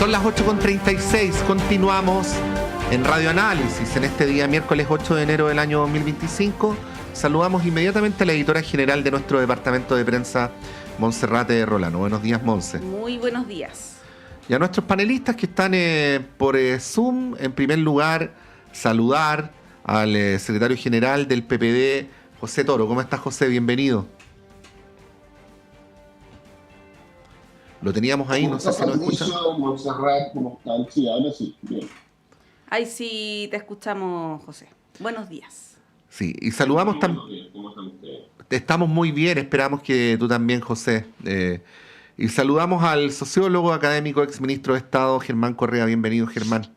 Son las 8:36, continuamos en Radio Análisis en este día miércoles 8 de enero del año 2025. Saludamos inmediatamente a la editora general de nuestro departamento de prensa, Monserrate Rolano. Buenos días, Monse. Muy buenos días. Y a nuestros panelistas que están por Zoom, en primer lugar, saludar al secretario general del PPD, José Toro. ¿Cómo estás, José? Bienvenido. Lo teníamos ahí, no sé si nos escuchan. Montserrat, ¿cómo están? Sí, ahora sí, bien. Ahí sí te escuchamos, José. Buenos días. Sí, y saludamos también. ¿Cómo están ustedes? Estamos muy bien, esperamos que tú también, José. Y saludamos al sociólogo académico, exministro de Estado, Germán Correa. Bienvenido, Germán.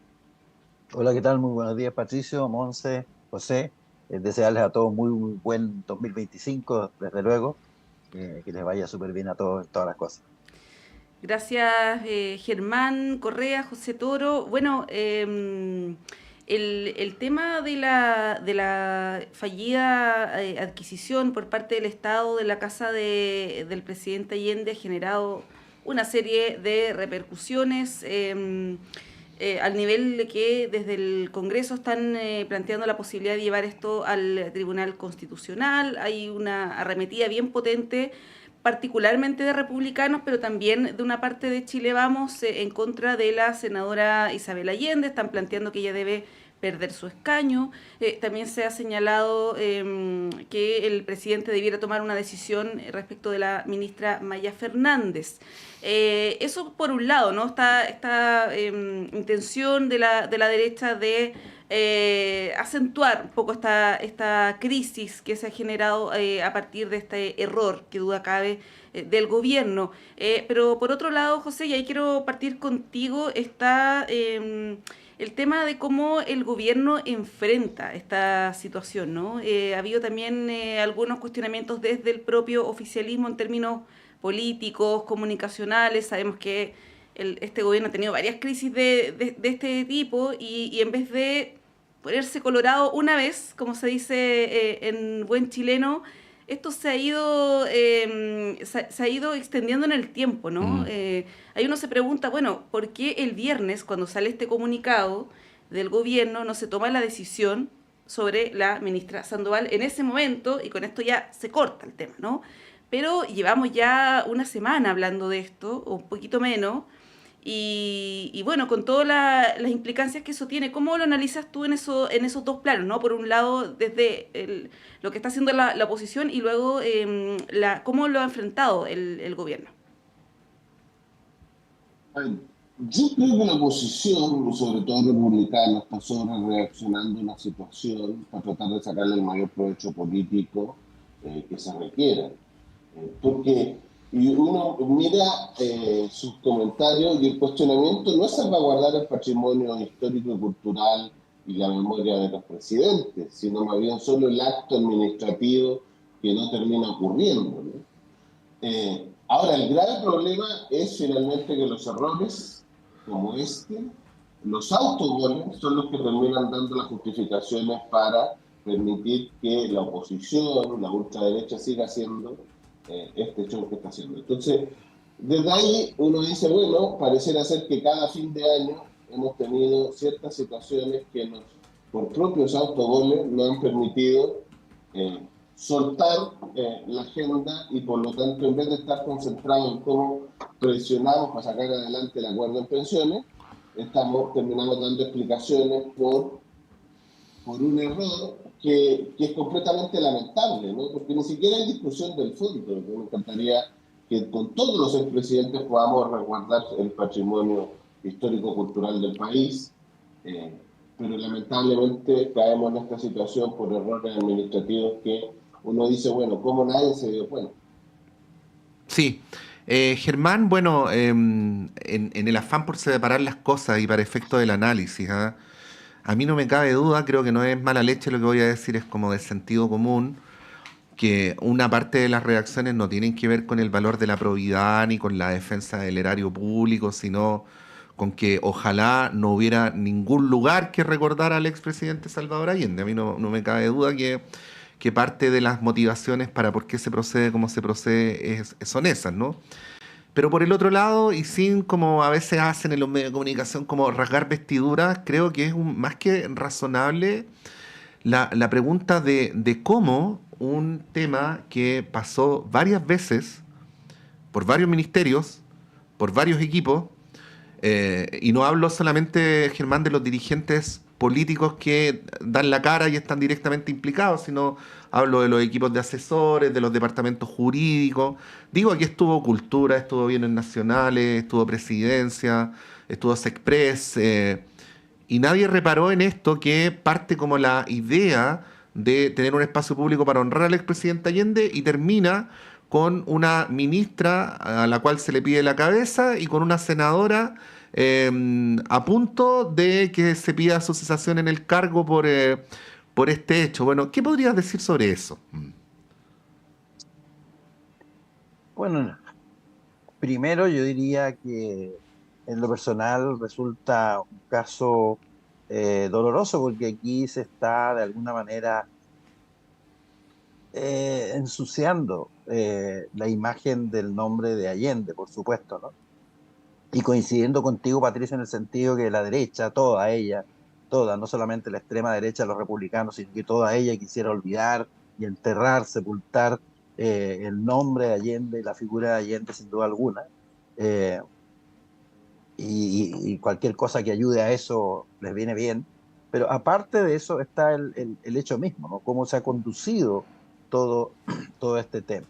Hola, ¿qué tal? Muy buenos días, Patricio, Monse, José. Desearles a todos muy buen 2025, desde luego. Que les vaya súper bien a todos en todas las cosas. Gracias, Germán Correa, José Toro. Bueno, el tema de la fallida adquisición por parte del Estado de la casa del presidente Allende ha generado una serie de repercusiones al nivel de que desde el Congreso están planteando la posibilidad de llevar esto al Tribunal Constitucional. Hay una arremetida bien potente, particularmente de republicanos, pero también de una parte de Chile Vamos en contra de la senadora Isabel Allende. Están planteando que ella debe perder su escaño. También se ha señalado que el presidente debiera tomar una decisión respecto de la ministra Maya Fernández. Eso por un lado, ¿no? Esta intención de la derecha de acentuar un poco esta crisis que se ha generado a partir de este error, que duda cabe, del gobierno. Pero por otro lado, José, y ahí quiero partir contigo, está el tema de cómo el gobierno enfrenta esta situación, ¿no? Ha habido también algunos cuestionamientos desde el propio oficialismo en términos políticos, comunicacionales. Sabemos que este gobierno ha tenido varias crisis de este tipo y en vez de ponerse colorado una vez, como se dice en buen chileno, esto se ha ido extendiendo en el tiempo, ¿no? Ahí uno se pregunta, bueno, ¿por qué el viernes, cuando sale este comunicado del gobierno, no se toma la decisión sobre la ministra Sandoval en ese momento? Y con esto ya se corta el tema, ¿no? Pero llevamos ya una semana hablando de esto, o un poquito menos, y bueno, con todas las implicancias que eso tiene, ¿cómo lo analizas tú en esos dos planos, ¿no? Por un lado, desde lo que está haciendo la oposición y luego cómo lo ha enfrentado el gobierno. Yo creo que la oposición, sobre todo republicana, está sobre reaccionando a una situación para tratar de sacarle el mayor provecho político que se requiera. Porque uno mira sus comentarios y el cuestionamiento no es salvaguardar el patrimonio histórico y cultural y la memoria de los presidentes, sino más bien solo el acto administrativo que no termina ocurriendo, ¿no? Ahora, el grave problema es finalmente que los errores como los autogoles, son los que terminan dando las justificaciones para permitir que la oposición, la ultraderecha, siga haciendo este show que está haciendo. Entonces, desde ahí uno dice, bueno, pareciera ser que cada fin de año hemos tenido ciertas situaciones que por propios autogoles nos han permitido soltar la agenda y por lo tanto, en vez de estar concentrados en cómo presionamos para sacar adelante el acuerdo en pensiones, terminamos dando explicaciones por un error que es completamente lamentable, ¿no? Porque ni siquiera hay discusión del fondo. Me encantaría que con todos los expresidentes podamos resguardar el patrimonio histórico-cultural del país, pero lamentablemente caemos en esta situación por errores administrativos que uno dice, bueno, ¿cómo nadie se dio cuenta? Sí. Germán, bueno, en el afán por separar las cosas y para efecto del análisis, a mí no me cabe duda, creo que no es mala leche lo que voy a decir, es como de sentido común, que una parte de las reacciones no tienen que ver con el valor de la probidad ni con la defensa del erario público, sino con que ojalá no hubiera ningún lugar que recordar al expresidente Salvador Allende. A mí no me cabe duda que parte de las motivaciones para por qué se procede como se procede son esas, ¿no? Pero por el otro lado, y sin como a veces hacen en los medios de comunicación, como rasgar vestiduras, creo que es más que razonable la pregunta de cómo un tema que pasó varias veces por varios ministerios, por varios equipos, y no hablo solamente, Germán, de los dirigentes políticos que dan la cara y están directamente implicados, sino hablo de los equipos de asesores, de los departamentos jurídicos. Digo, aquí estuvo Cultura, estuvo Bienes Nacionales, estuvo Presidencia, estuvo Sexpress, y nadie reparó en esto, que parte como la idea de tener un espacio público para honrar al expresidente Allende y termina con una ministra a la cual se le pide la cabeza y con una senadora a punto de que se pida su cesación en el cargo por este hecho. Bueno, ¿qué podrías decir sobre eso? Bueno, primero yo diría que en lo personal resulta un caso doloroso porque aquí se está de alguna manera ensuciando la imagen del nombre de Allende, por supuesto, ¿no? Y coincidiendo contigo, Patricia, en el sentido que la derecha, toda ella, toda, no solamente la extrema derecha de los republicanos, sino que toda ella quisiera olvidar y enterrar, sepultar el nombre de Allende, la figura de Allende, sin duda alguna. Eh, y cualquier cosa que ayude a eso les viene bien. Pero aparte de eso está el hecho mismo, ¿no? Cómo se ha conducido todo este tema.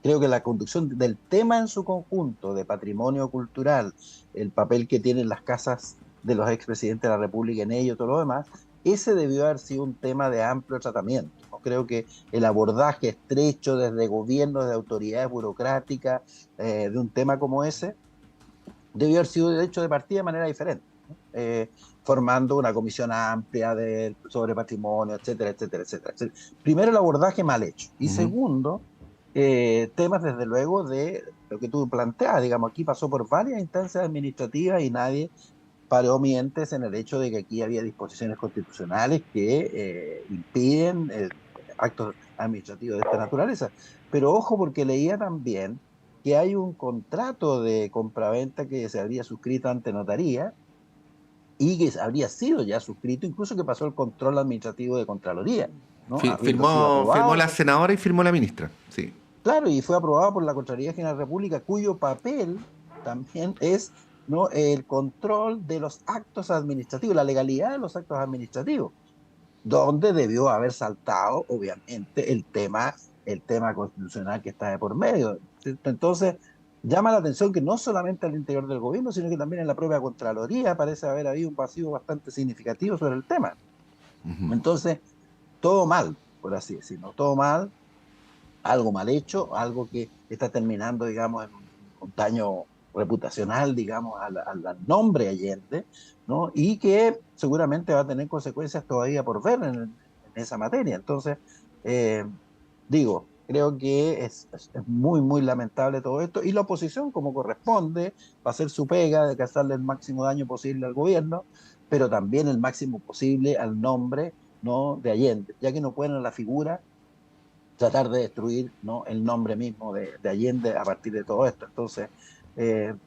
Creo que la conducción del tema en su conjunto, de patrimonio cultural, el papel que tienen las casas de los expresidentes de la República en ello, todo lo demás, ese debió haber sido un tema de amplio tratamiento, ¿no? Creo que el abordaje estrecho desde gobiernos, de autoridades burocráticas, de un tema como ese, debió haber sido de hecho de partida de manera diferente, ¿no? Formando una comisión amplia sobre patrimonio, etcétera, etcétera, etcétera, etcétera. Primero, el abordaje mal hecho. Y segundo, temas desde luego de lo que tú planteas, digamos, aquí pasó por varias instancias administrativas y nadie paró mientes en el hecho de que aquí había disposiciones constitucionales que impiden actos administrativos de esta naturaleza. Pero ojo, porque leía también que hay un contrato de compraventa que se habría suscrito ante notaría y que habría sido ya suscrito, incluso que pasó el control administrativo de Contraloría, ¿no? Habiendo sido Firmó aprobado la senadora y firmó la ministra, sí. claro, y fue aprobado por la Contraloría General de la República, cuyo papel también es, ¿no?, el control de los actos administrativos, la legalidad de los actos administrativos, donde debió haber saltado, obviamente, el tema constitucional que está de por medio. ¿Cierto? Entonces, llama la atención que no solamente al interior del gobierno, sino que también en la propia Contraloría parece haber habido un vacío bastante significativo sobre el tema. Entonces, todo mal, por así decirlo, todo mal, algo mal hecho, algo que está terminando, digamos, en un daño reputacional, digamos, al nombre Allende, ¿no? Y que seguramente va a tener consecuencias todavía por ver en esa materia. Entonces, digo, creo que es muy, muy lamentable todo esto, y la oposición, como corresponde, va a hacer su pega de causarle el máximo daño posible al gobierno, pero también el máximo posible al nombre, ¿no?, de Allende, ya que no pueden en la figura tratar de destruir, ¿no?, el nombre mismo de Allende a partir de todo esto. Entonces,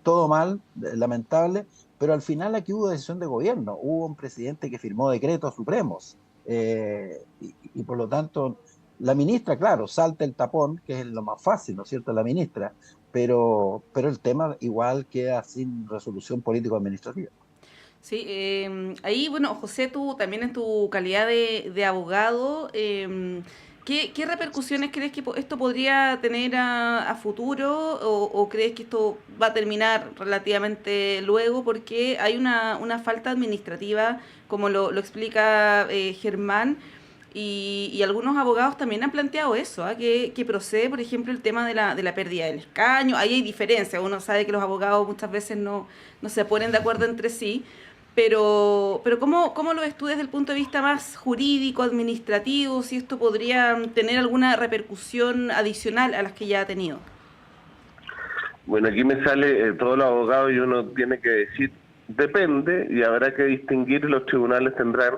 todo mal, lamentable, pero al final aquí hubo decisión de gobierno, hubo un presidente que firmó decretos supremos, y por lo tanto la ministra, claro, salta el tapón, que es lo más fácil, ¿no es cierto?, la ministra, pero el tema igual queda sin resolución político-administrativa. Sí, ahí, bueno, José, tú también en tu calidad de abogado, ¿qué repercusiones crees que esto podría tener a futuro o crees que esto va a terminar relativamente luego? Porque hay una falta administrativa, como lo explica Germán, y algunos abogados también han planteado eso, ¿ah? Que procede, por ejemplo, el tema de la pérdida del escaño. Ahí hay diferencias, uno sabe que los abogados muchas veces no se ponen de acuerdo entre sí. Pero ¿cómo lo ves tú desde el punto de vista más jurídico, administrativo, si esto podría tener alguna repercusión adicional a las que ya ha tenido? Bueno, aquí me sale todos los abogados y uno tiene que decir, depende, y habrá que distinguir, los tribunales tendrán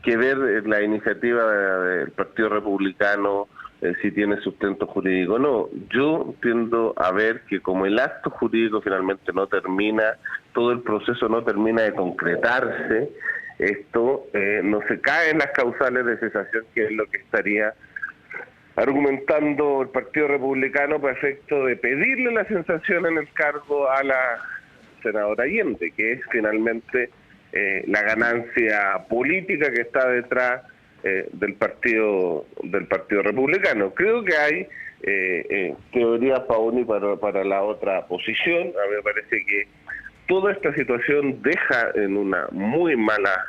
que ver la iniciativa del Partido Republicano, si tiene sustento jurídico o no. Yo tiendo a ver que como el acto jurídico finalmente no termina, todo el proceso no termina de concretarse, esto no se cae en las causales de cesación, que es lo que estaría argumentando el Partido Republicano para efecto de pedirle la cesación en el cargo a la senadora Allende, que es finalmente la ganancia política que está detrás del partido Republicano. Creo que hay teorías para una y para la otra posición. A mí me parece que toda esta situación deja en una muy mala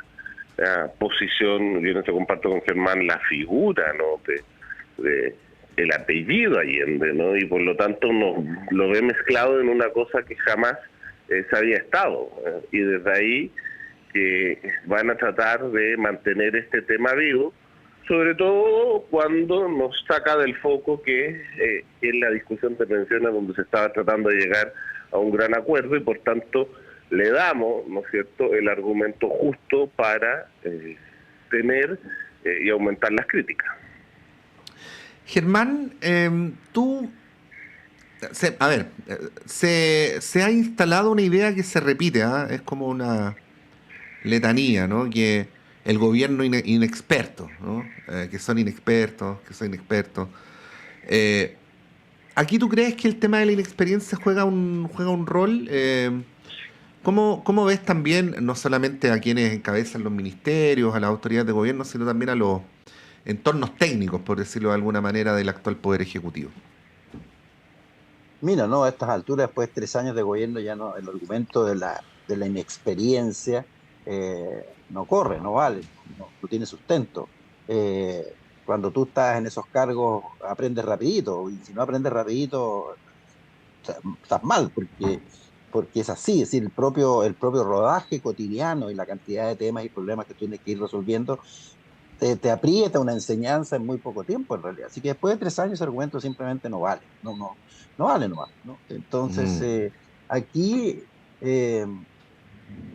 posición, yo no te comparto con Germán, la figura, ¿no?, de el apellido Allende, ¿no? Y por lo tanto lo ve mezclado en una cosa que jamás se había estado, y desde ahí que van a tratar de mantener este tema vivo, sobre todo cuando nos saca del foco que es la discusión de pensiones, donde se estaba tratando de llegar a un gran acuerdo, y por tanto le damos, ¿no es cierto?, el argumento justo para tener y aumentar las críticas. Germán, se ha instalado una idea que se repite, es como una letanía, ¿no? Que el gobierno inexperto, ¿no? Que son inexpertos, que son inexpertos. ¿Aquí tú crees que el tema de la inexperiencia juega un rol? ¿Cómo ves también, no solamente a quienes encabezan los ministerios, a las autoridades de gobierno, sino también a los entornos técnicos, por decirlo de alguna manera, del actual Poder Ejecutivo? Mira, no, a estas alturas, después de 3 años de gobierno, ya no, el argumento de la inexperiencia no corre, no vale, no tiene sustento. Cuando tú estás en esos cargos, aprendes rapidito, y si no aprendes rapidito, o sea, estás mal, porque es así, es decir, el propio rodaje cotidiano y la cantidad de temas y problemas que tienes que ir resolviendo te aprieta una enseñanza en muy poco tiempo, en realidad. Así que después de 3 años ese argumento simplemente no vale, no vale nomás, ¿no? Entonces, aquí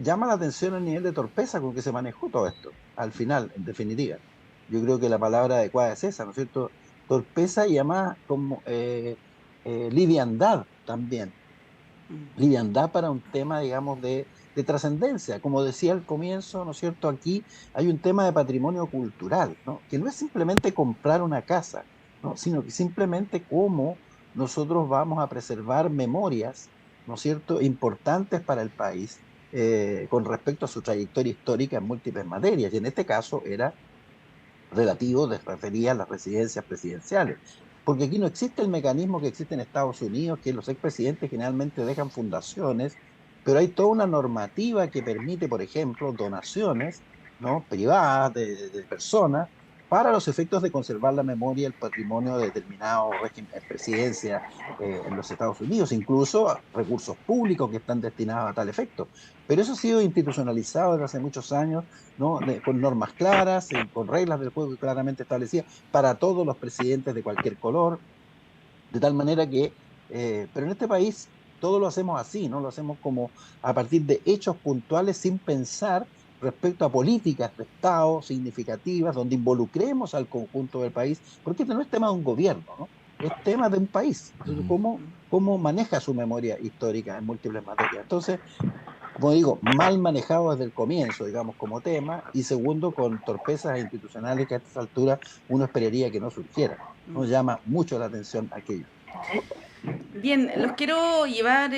llama la atención el nivel de torpeza con que se manejó todo esto, al final, en definitiva. Yo creo que la palabra adecuada es esa, ¿no es cierto? Torpeza y además como liviandad también. Liviandad para un tema, digamos, de trascendencia. Como decía al comienzo, ¿no es cierto? Aquí hay un tema de patrimonio cultural, ¿no? Que no es simplemente comprar una casa, ¿no? Sino que simplemente cómo nosotros vamos a preservar memorias, ¿no es cierto?, importantes para el país con respecto a su trayectoria histórica en múltiples materias. Y en este caso era refería a las residencias presidenciales. Porque aquí no existe el mecanismo que existe en Estados Unidos, que los expresidentes generalmente dejan fundaciones, pero hay toda una normativa que permite, por ejemplo, donaciones, ¿no?, privadas de personas para los efectos de conservar la memoria y el patrimonio de determinado régimen de presidencia en los Estados Unidos, incluso recursos públicos que están destinados a tal efecto. Pero eso ha sido institucionalizado desde hace muchos años, ¿no?, con normas claras, con reglas del juego claramente establecidas para todos los presidentes de cualquier color, de tal manera que, pero en este país todo lo hacemos así, ¿no? Lo hacemos como a partir de hechos puntuales sin pensar respecto a políticas de Estado significativas donde involucremos al conjunto del país, porque este no es tema de un gobierno, ¿no? Es tema de un país. Entonces, ¿cómo maneja su memoria histórica en múltiples materias? Entonces, como digo, mal manejado desde el comienzo, digamos, como tema, y segundo, con torpezas institucionales que a estas alturas uno esperaría que no surgieran. Nos llama mucho la atención aquello. Bien, los quiero llevar,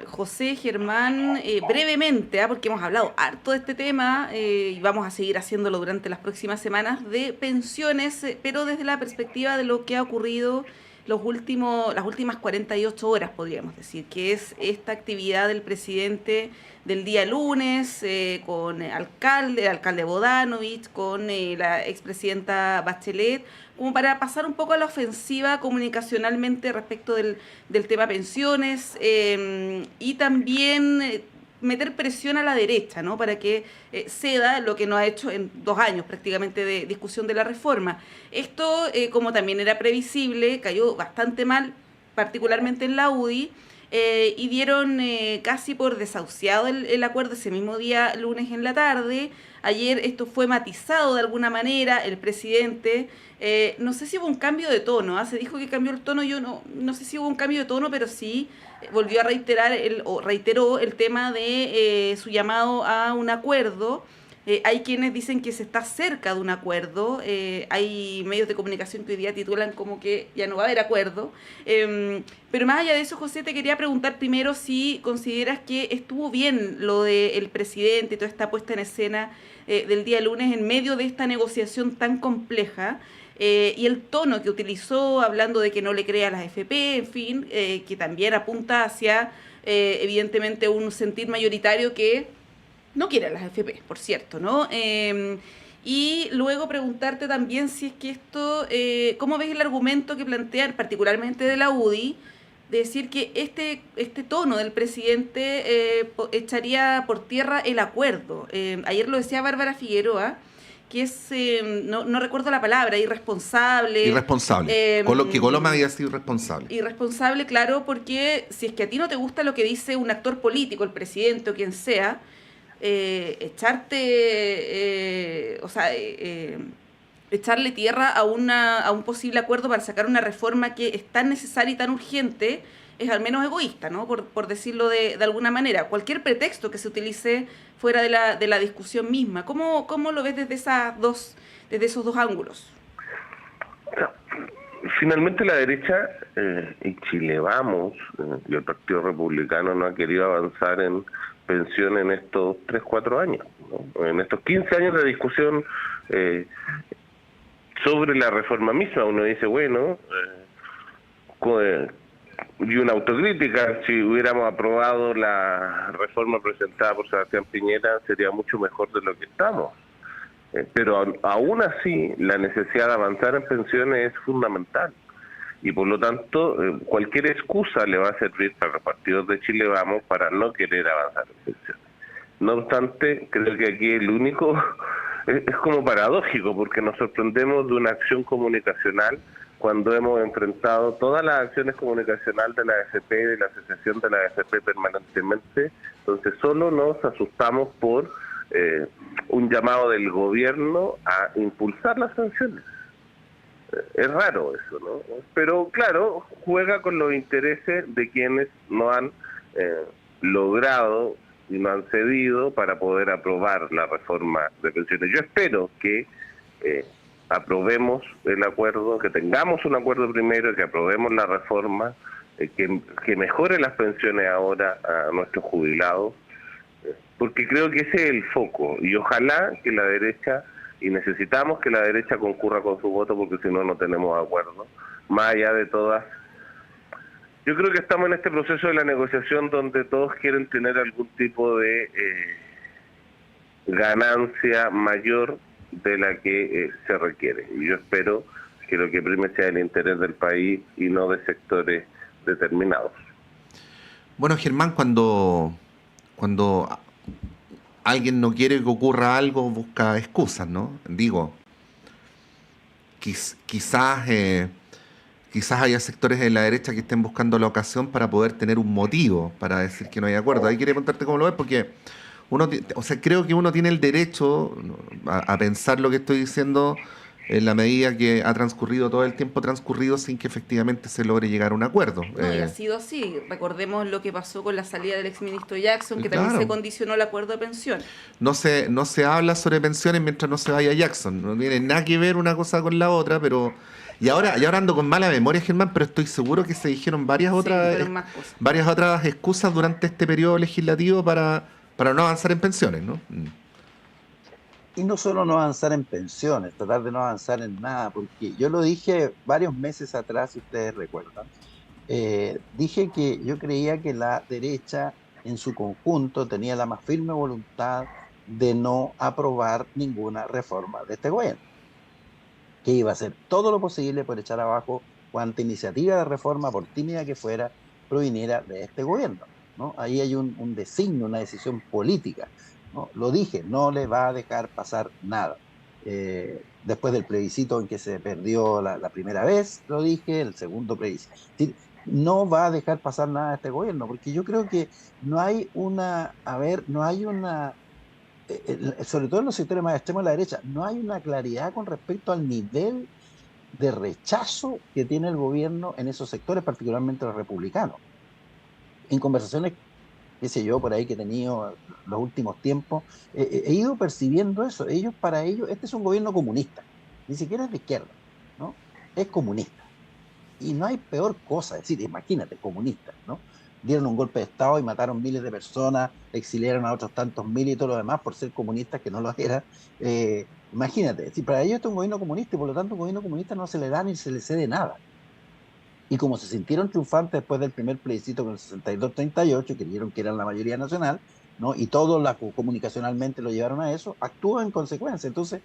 José, Germán, brevemente, porque hemos hablado harto de este tema y vamos a seguir haciéndolo durante las próximas semanas, de pensiones, pero desde la perspectiva de lo que ha ocurrido las últimas 48 horas, podríamos decir, que es esta actividad del presidente del día lunes con el alcalde Bodanovich, con la expresidenta Bachelet, como para pasar un poco a la ofensiva comunicacionalmente respecto del tema pensiones y también meter presión a la derecha, ¿no?, para que ceda lo que no ha hecho en 2 años prácticamente de discusión de la reforma. Esto, como también era previsible, cayó bastante mal, particularmente en la UDI, y dieron casi por desahuciado el acuerdo ese mismo día, lunes en la tarde. Ayer esto fue matizado de alguna manera, el presidente, no sé si hubo un cambio de tono, se dijo que cambió el tono, yo no sé si hubo un cambio de tono, pero sí volvió a reiterar, reiteró el tema de su llamado a un acuerdo. Hay quienes dicen que se está cerca de un acuerdo, hay medios de comunicación que hoy día titulan como que ya no va a haber acuerdo, pero más allá de eso, José, te quería preguntar primero si consideras que estuvo bien lo del presidente y toda esta puesta en escena del día lunes en medio de esta negociación tan compleja, y el tono que utilizó hablando de que no le crea a las AFP, en fin, que también apunta hacia evidentemente un sentir mayoritario que no quiere las AFP, por cierto, ¿no? Y luego preguntarte también si es que esto, ¿cómo ves el argumento que plantean, particularmente de la UDI, de decir que este tono del presidente echaría por tierra el acuerdo? Ayer lo decía Bárbara Figueroa, que es, no recuerdo la palabra, irresponsable. Irresponsable. Que Coloma había sido irresponsable. Irresponsable, claro, porque si es que a ti no te gusta lo que dice un actor político, el presidente o quien sea, echarle tierra a un posible acuerdo para sacar una reforma que es tan necesaria y tan urgente es al menos egoísta, ¿no? Por decirlo de alguna manera. Cualquier pretexto que se utilice fuera de la discusión misma. ¿Cómo lo ves desde esos dos ángulos? Finalmente la derecha y Chile Vamos y el Partido Republicano no ha querido avanzar en pensión en estos 3-4 años, ¿no? En estos 15 años de discusión sobre la reforma misma. Uno dice, bueno, y una autocrítica, si hubiéramos aprobado la reforma presentada por Sebastián Piñera sería mucho mejor de lo que estamos. Pero aún así la necesidad de avanzar en pensiones es fundamental. Y por lo tanto, cualquier excusa le va a servir para los partidos de Chile Vamos para no querer avanzar en pensiones. No obstante, creo que aquí el único es como paradójico, porque nos sorprendemos de una acción comunicacional cuando hemos enfrentado todas las acciones comunicacionales de la AFP, de la asociación de la AFP permanentemente, entonces solo nos asustamos por un llamado del gobierno a impulsar las sanciones. Es raro eso, ¿no? Pero claro, juega con los intereses de quienes no han logrado y no han cedido para poder aprobar la reforma de pensiones. Yo espero que aprobemos el acuerdo, que tengamos un acuerdo primero, que aprobemos la reforma, que mejore las pensiones ahora a nuestros jubilados, porque creo que ese es el foco, y ojalá que la derecha, y necesitamos que la derecha concurra con su voto, porque si no, no tenemos acuerdo, más allá de todas. Yo creo que estamos en este proceso de la negociación donde todos quieren tener algún tipo de ganancia mayor de la que se requiere, y yo espero que lo que prime sea el interés del país y no de sectores determinados. Bueno, Germán, cuando alguien no quiere que ocurra algo, busca excusas, ¿no? Digo, quizás haya sectores de la derecha que estén buscando la ocasión para poder tener un motivo para decir que no hay acuerdo. Ahí quería preguntarte cómo lo ves, porque creo que uno tiene el derecho a pensar lo que estoy diciendo en la medida que ha transcurrido todo el tiempo transcurrido sin que efectivamente se logre llegar a un acuerdo. No, y ha sido así. Recordemos lo que pasó con la salida del exministro Jackson, que claro, también se condicionó el acuerdo de pensiones. No se habla sobre pensiones mientras no se vaya Jackson. No tiene nada que ver una cosa con la otra, pero... Y ahora ando con mala memoria, Germán, pero estoy seguro que se dijeron varias otras excusas durante este periodo legislativo para no avanzar en pensiones, ¿no? Y no solo no avanzar en pensiones, tratar de no avanzar en nada, porque yo lo dije varios meses atrás, si ustedes recuerdan, dije que yo creía que la derecha en su conjunto tenía la más firme voluntad de no aprobar ninguna reforma de este gobierno, que iba a hacer todo lo posible por echar abajo cuanta iniciativa de reforma, por tímida que fuera, proviniera de este gobierno, ¿no? Ahí hay un designio, una decisión política, ¿no? Lo dije, no le va a dejar pasar nada. Después del plebiscito en que se perdió la primera vez, lo dije, el segundo plebiscito. no va a dejar pasar nada a este gobierno, porque yo creo que no hay una, a ver, no hay una, sobre todo en los sectores más extremos de la derecha, no hay una claridad con respecto al nivel de rechazo que tiene el gobierno en esos sectores, particularmente los republicanos. En conversaciones, qué sé yo, por ahí que he tenido los últimos tiempos, he ido percibiendo eso. Para ellos, este es un gobierno comunista, ni siquiera es de izquierda, ¿no? Es comunista. Y no hay peor cosa, es decir, imagínate, comunistas, ¿no? Dieron un golpe de Estado y mataron miles de personas, exiliaron a otros tantos miles y todo lo demás por ser comunistas que no lo eran. Imagínate, si para ellos esto es un gobierno comunista y por lo tanto un gobierno comunista no se le da ni se le cede nada. Y como se sintieron triunfantes después del primer plebiscito con el 62-38, creyeron que eran la mayoría nacional, ¿no? Y todo comunicacionalmente lo llevaron a eso, actúan en consecuencia. Entonces,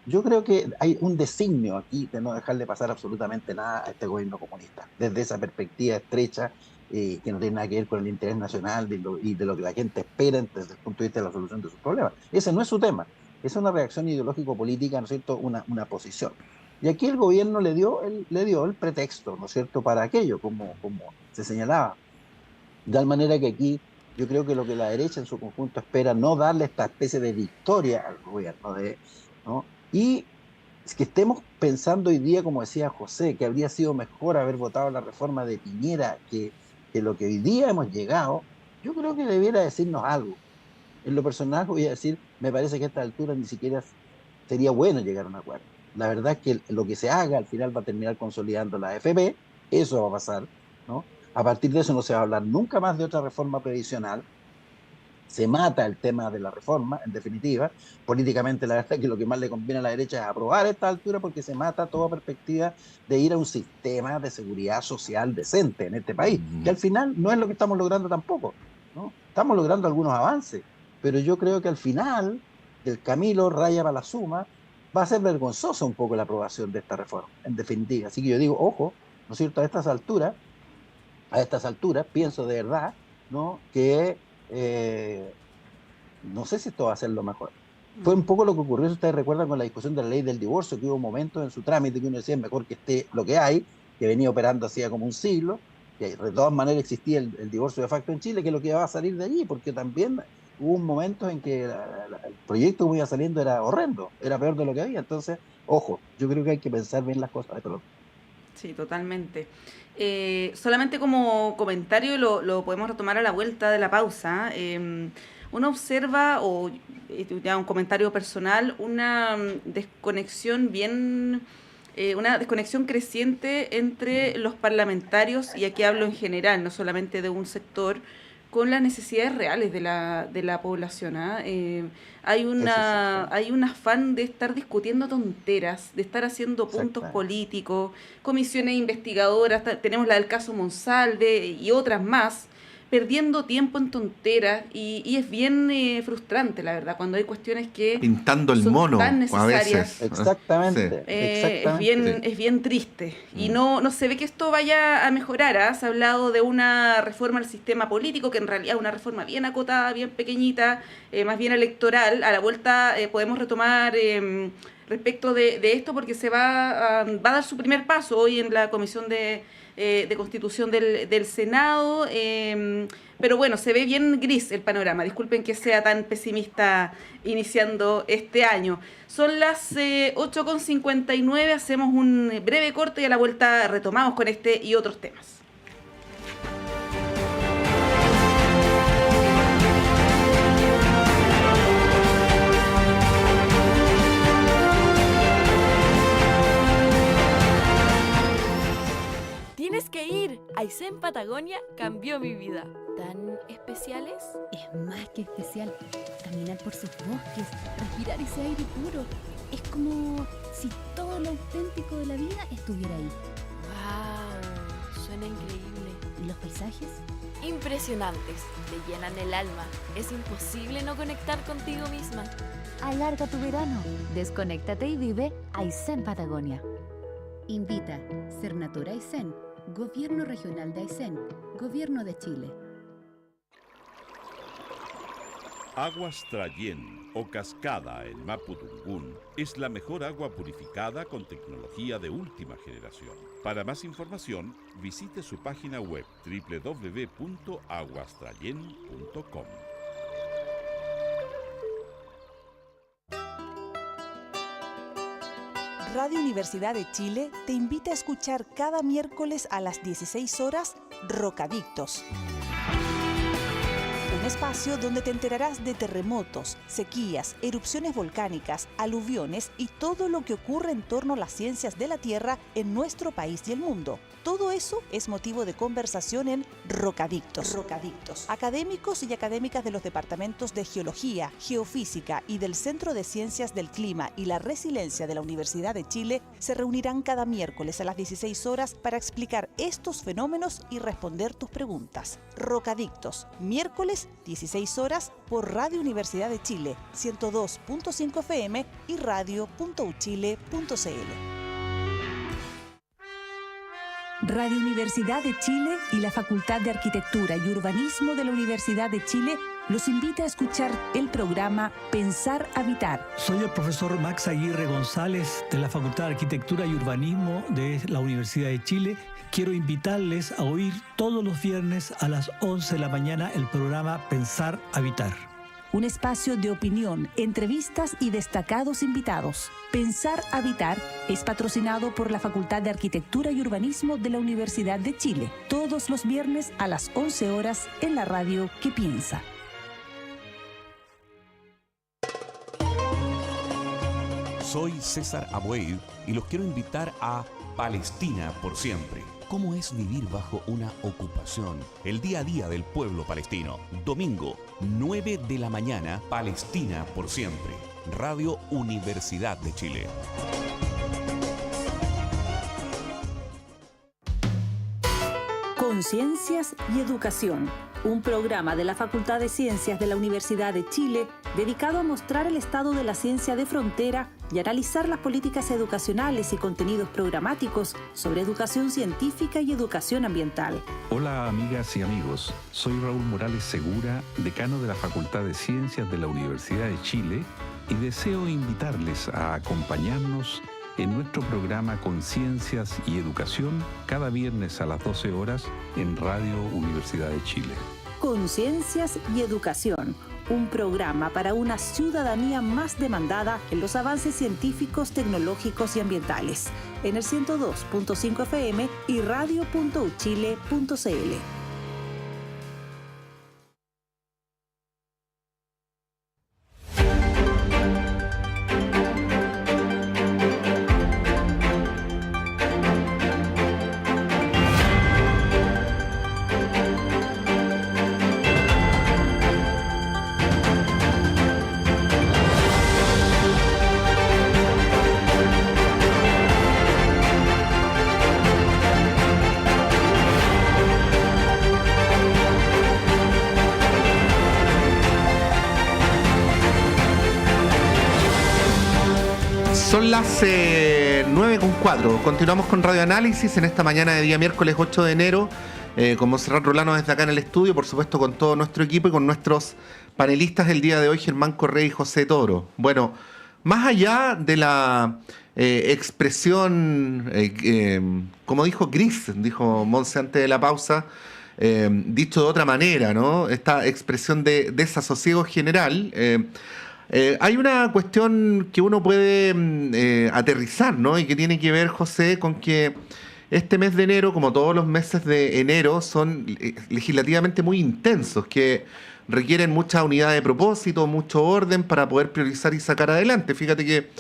yo creo que hay un designio aquí de no dejarle pasar absolutamente nada a este gobierno comunista, desde esa perspectiva estrecha, que no tiene nada que ver con el interés nacional y de lo que la gente espera desde el punto de vista de la solución de sus problemas. Ese no es su tema, es una reacción ideológico-política, ¿no es cierto?, una posición. Y aquí el gobierno le dio el pretexto, ¿no es cierto?, para aquello, como se señalaba. De tal manera que aquí yo creo que lo que la derecha en su conjunto espera no darle esta especie de victoria al gobierno, ¿no? Y es que estemos pensando hoy día, como decía José, que habría sido mejor haber votado la reforma de Piñera que lo que hoy día hemos llegado, yo creo que debiera decirnos algo. En lo personal voy a decir, me parece que a esta altura ni siquiera sería bueno llegar a un acuerdo. La verdad es que lo que se haga al final va a terminar consolidando la AFP, eso va a pasar, ¿no? A partir de eso no se va a hablar nunca más de otra reforma previsional, se mata el tema de la reforma, en definitiva. Políticamente, la verdad es que lo que más le conviene a la derecha es aprobar a esta altura porque se mata toda perspectiva de ir a un sistema de seguridad social decente en este país, que al final no es lo que estamos logrando tampoco, ¿no? Estamos logrando algunos avances, pero yo creo que al final del camino, raya para la suma, va a ser vergonzosa un poco la aprobación de esta reforma, en definitiva. Así que yo digo, ojo, ¿no es cierto? A estas alturas, pienso de verdad, ¿no?, que eh, no sé si esto va a ser lo mejor. Fue un poco lo que ocurrió, si ustedes recuerdan, con la discusión de la ley del divorcio, que hubo momentos en su trámite que uno decía, es mejor que esté lo que hay, que venía operando hacía como un siglo, que de todas maneras existía el divorcio de facto en Chile, que es lo que va a salir de allí, porque también hubo un momento en que el proyecto que iba saliendo era horrendo, era peor de lo que había. Entonces, ojo, yo creo que hay que pensar bien las cosas. Sí, totalmente. Solamente como comentario, lo podemos retomar a la vuelta de la pausa. Uno observa, o ya un comentario personal, una desconexión una desconexión creciente entre los parlamentarios, y aquí hablo en general, no solamente de un sector, con las necesidades reales de la población. ¿Ah? Hay un afán de estar discutiendo tonteras, de estar haciendo puntos políticos, comisiones investigadoras, tenemos la del caso Monsalve y otras más, perdiendo tiempo en tonteras, y es bien frustrante, la verdad, cuando hay cuestiones que pintando el son mono tan a necesarias. veces. Exactamente, exactamente. Es bien triste. Y no se ve que esto vaya a mejorar. ¿Ah? Se ha hablado de una reforma al sistema político, que en realidad es una reforma bien acotada, bien pequeñita, más bien electoral. A la vuelta podemos retomar respecto de esto, porque va a dar su primer paso hoy en la Comisión de Constitución del Senado. Pero bueno, se ve bien gris el panorama. Disculpen que sea tan pesimista iniciando este año. Son las 8:59, hacemos un breve corte y a la vuelta retomamos con este y otros temas. Tienes que ir. Aysén Patagonia cambió mi vida. ¿Tan especiales? Es más que especial. Caminar por sus bosques, respirar ese aire puro. Es como si todo lo auténtico de la vida estuviera ahí. ¡Wow! Suena increíble. ¿Y los paisajes? Impresionantes. Te llenan el alma. Es imposible no conectar contigo misma. Alarga tu verano. Desconéctate y vive Aysén Patagonia. Invita Cernatura Aysén, Gobierno Regional de Aysén, Gobierno de Chile. Aguas Trayén o Cascada en Mapudungún es la mejor agua purificada con tecnología de última generación. Para más información, visite su página web www.aguastrayen.com. Radio Universidad de Chile te invita a escuchar cada miércoles a las 16 horas Rocadictos. Un espacio donde te enterarás de terremotos, sequías, erupciones volcánicas, aluviones y todo lo que ocurre en torno a las ciencias de la Tierra en nuestro país y el mundo. Todo eso es motivo de conversación en Rocadictos. Académicos y académicas de los departamentos de Geología, Geofísica y del Centro de Ciencias del Clima y la Resiliencia de la Universidad de Chile se reunirán cada miércoles a las 16 horas para explicar estos fenómenos y responder tus preguntas. Rocadictos, miércoles 16 horas por Radio Universidad de Chile, 102.5 FM y radio.uchile.cl. Radio Universidad de Chile y la Facultad de Arquitectura y Urbanismo de la Universidad de Chile los invita a escuchar el programa Pensar Habitar. Soy el profesor Max Aguirre González de la Facultad de Arquitectura y Urbanismo de la Universidad de Chile. Quiero invitarles a oír todos los viernes a las 11 de la mañana el programa Pensar Habitar. Un espacio de opinión, entrevistas y destacados invitados. Pensar Habitar es patrocinado por la Facultad de Arquitectura y Urbanismo de la Universidad de Chile. Todos los viernes a las 11 horas en la radio que piensa. Soy César Abueid y los quiero invitar a Palestina por siempre. ¿Cómo es vivir bajo una ocupación? El día a día del pueblo palestino. Domingo, 9 de la mañana, Palestina por siempre. Radio Universidad de Chile. Conciencias y Educación, un programa de la Facultad de Ciencias de la Universidad de Chile dedicado a mostrar el estado de la ciencia de frontera y analizar las políticas educacionales y contenidos programáticos sobre educación científica y educación ambiental. Hola amigas y amigos, soy Raúl Morales Segura, decano de la Facultad de Ciencias de la Universidad de Chile y deseo invitarles a acompañarnos en nuestro programa Conciencias y Educación cada viernes a las 12 horas en Radio Universidad de Chile. Conciencias y Educación, un programa para una ciudadanía más demandada en los avances científicos, tecnológicos y ambientales, en el 102.5 FM y radio.uchile.cl. Son las 9:04. Continuamos con Radio Análisis en esta mañana de día miércoles 8 de enero. Con Monserrat Rolano desde acá en el estudio, por supuesto con todo nuestro equipo y con nuestros panelistas del día de hoy, Germán Correa y José Toro. Bueno, más allá de la expresión, como dijo Gris, dijo Monse antes de la pausa, dicho de otra manera, ¿no? Esta expresión de desasosiego general. Hay una cuestión que uno puede aterrizar, ¿no? Y que tiene que ver, José, con que este mes de enero, como todos los meses de enero, son legislativamente muy intensos, que requieren mucha unidad de propósito, mucho orden para poder priorizar y sacar adelante. Fíjate que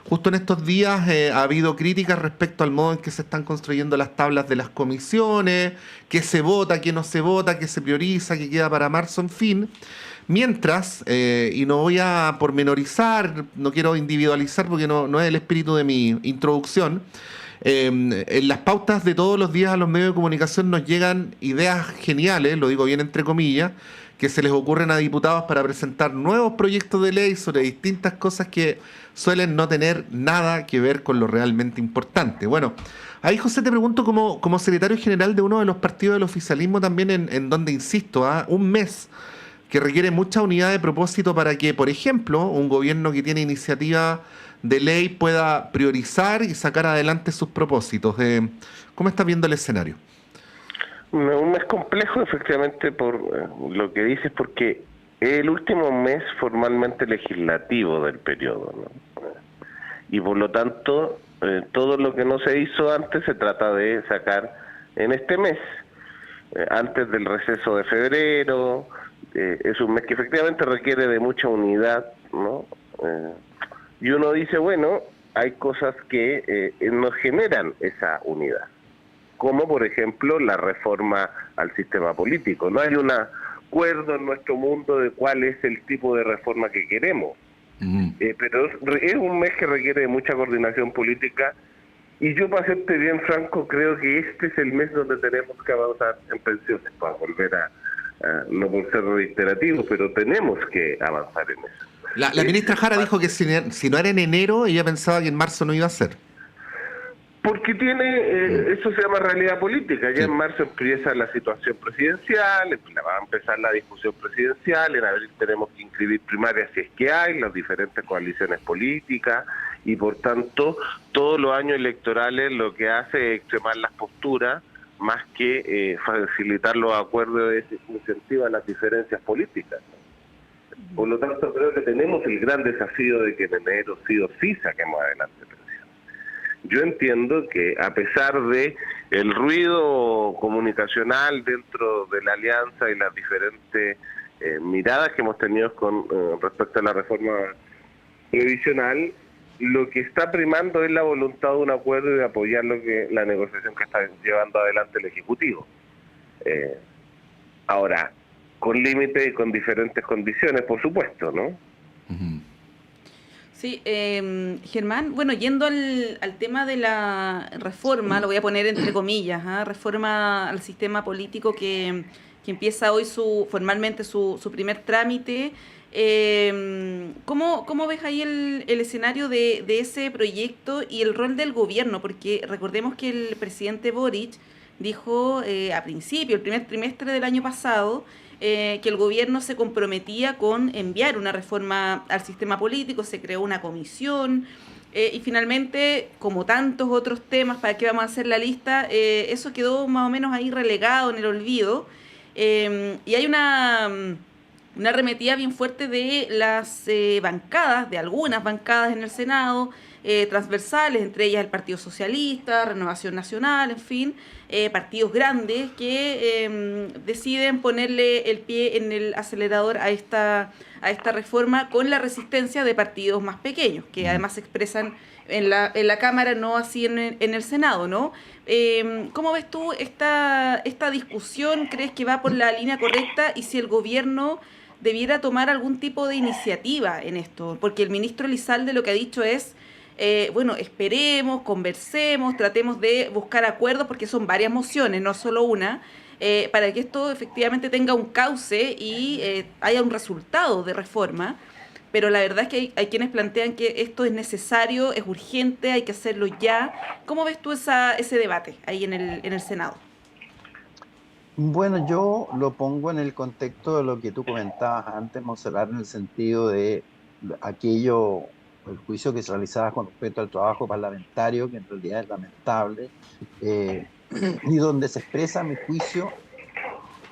justo en estos días ha habido críticas respecto al modo en que se están construyendo las tablas de las comisiones, qué se vota, qué no se vota, qué se prioriza, qué queda para marzo, en fin. Mientras, y no voy a pormenorizar, no quiero individualizar porque no es el espíritu de mi introducción, en las pautas de todos los días a los medios de comunicación nos llegan ideas geniales, lo digo bien entre comillas, que se les ocurren a diputados para presentar nuevos proyectos de ley sobre distintas cosas que suelen no tener nada que ver con lo realmente importante. Bueno, ahí José te pregunto como secretario general de uno de los partidos del oficialismo también en donde, insisto, un mes que requiere mucha unidad de propósito para que, por ejemplo, un gobierno que tiene iniciativa de ley pueda priorizar y sacar adelante sus propósitos. ¿Cómo estás viendo el escenario? Un mes complejo, efectivamente, por lo que dices, porque es el último mes formalmente legislativo del periodo, ¿no? Y por lo tanto, todo lo que no se hizo antes se trata de sacar en este mes, antes del receso de febrero. Es un mes que efectivamente requiere de mucha unidad, ¿no? Y uno dice, bueno, hay cosas que nos generan esa unidad, como por ejemplo la reforma al sistema político. No hay un acuerdo en nuestro mundo de cuál es el tipo de reforma que queremos, pero es un mes que requiere de mucha coordinación política, y yo, para serte bien franco, creo que este es el mes donde tenemos que avanzar en pensiones, para volver a no por ser reiterativo, pero tenemos que avanzar en eso. La ministra Jara dijo que si no era en enero, ella pensaba que en marzo no iba a ser. Porque eso se llama realidad política. Ya en marzo empieza la situación presidencial, va a empezar la discusión presidencial, en abril tenemos que inscribir primarias si es que hay, las diferentes coaliciones políticas, y por tanto todos los años electorales lo que hace es extremar las posturas más que facilitar los acuerdos de incentivo a las diferencias políticas, ¿no? Por lo tanto, creo que tenemos el gran desafío de que en enero sí saquemos adelante pensiones. Yo entiendo que, a pesar de el ruido comunicacional dentro de la alianza y las diferentes miradas que hemos tenido con respecto a la reforma previsional, lo que está primando es la voluntad de un acuerdo y de apoyar la negociación que está llevando adelante el Ejecutivo. Ahora, con límites y con diferentes condiciones, por supuesto, ¿no? Sí, Germán, bueno, yendo al tema de la reforma, lo voy a poner entre comillas, reforma al sistema político que empieza hoy formalmente su primer trámite. ¿Cómo ves ahí el escenario de ese proyecto y el rol del gobierno? Porque recordemos que el presidente Boric dijo a principio, el primer trimestre del año pasado, que el gobierno se comprometía con enviar una reforma al sistema político, se creó una comisión, y finalmente, como tantos otros temas, ¿para qué vamos a hacer la lista? Eso quedó más o menos ahí relegado en el olvido, y hay una arremetida bien fuerte de las bancadas, de algunas bancadas en el Senado, transversales, entre ellas el Partido Socialista, Renovación Nacional, en fin, partidos grandes que deciden ponerle el pie en el acelerador a esta reforma, con la resistencia de partidos más pequeños, que además se expresan en la Cámara, no así en el Senado, ¿no? ¿Cómo ves tú esta discusión? ¿Crees que va por la línea correcta? Y si el gobierno debiera tomar algún tipo de iniciativa en esto, porque el ministro Elizalde lo que ha dicho es, bueno, esperemos, conversemos, tratemos de buscar acuerdos, porque son varias mociones, no solo una, para que esto efectivamente tenga un cauce y haya un resultado de reforma. Pero la verdad es que hay quienes plantean que esto es necesario, es urgente, hay que hacerlo ya. ¿Cómo ves tú ese debate ahí en el Senado? Bueno, yo lo pongo en el contexto de lo que tú comentabas antes, Monserrat, en el sentido de el juicio que se realizaba con respecto al trabajo parlamentario, que en realidad es lamentable, y donde se expresa mi juicio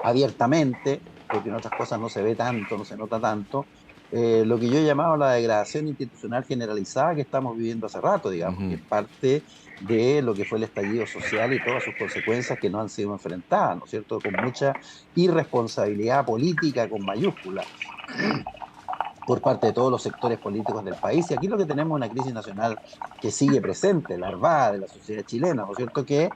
abiertamente, porque en otras cosas no se ve tanto, no se nota tanto, lo que yo he llamado la degradación institucional generalizada que estamos viviendo hace rato, digamos, que es parte de lo que fue el estallido social y todas sus consecuencias que no han sido enfrentadas, ¿no es cierto?, con mucha irresponsabilidad política con mayúsculas por parte de todos los sectores políticos del país. Y aquí lo que tenemos es una crisis nacional que sigue presente, larvada de la sociedad chilena, ¿no es cierto?, que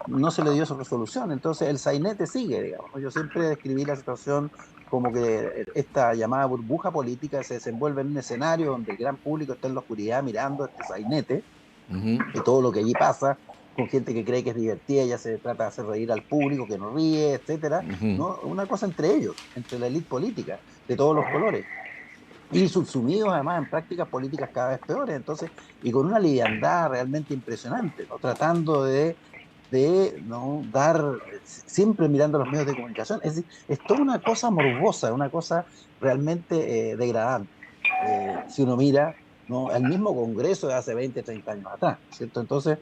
no se le dio su resolución. Entonces el sainete sigue, digamos. Yo siempre describí la situación como que esta llamada burbuja política se desenvuelve en un escenario donde el gran público está en la oscuridad mirando este sainete, y todo lo que allí pasa, con gente que cree que es divertida, ya se trata de hacer reír al público, que no ríe, etcétera, ¿no? Una cosa entre ellos, entre la élite política, de todos los colores, y subsumidos además en prácticas políticas cada vez peores, entonces, y con una liviandad realmente impresionante, ¿no? Tratando de de no dar, siempre mirando los medios de comunicación. Es decir, es toda una cosa morbosa, una cosa realmente degradante. Si uno mira, ¿no?, el mismo Congreso de hace 20, 30 años atrás, ¿cierto? Entonces,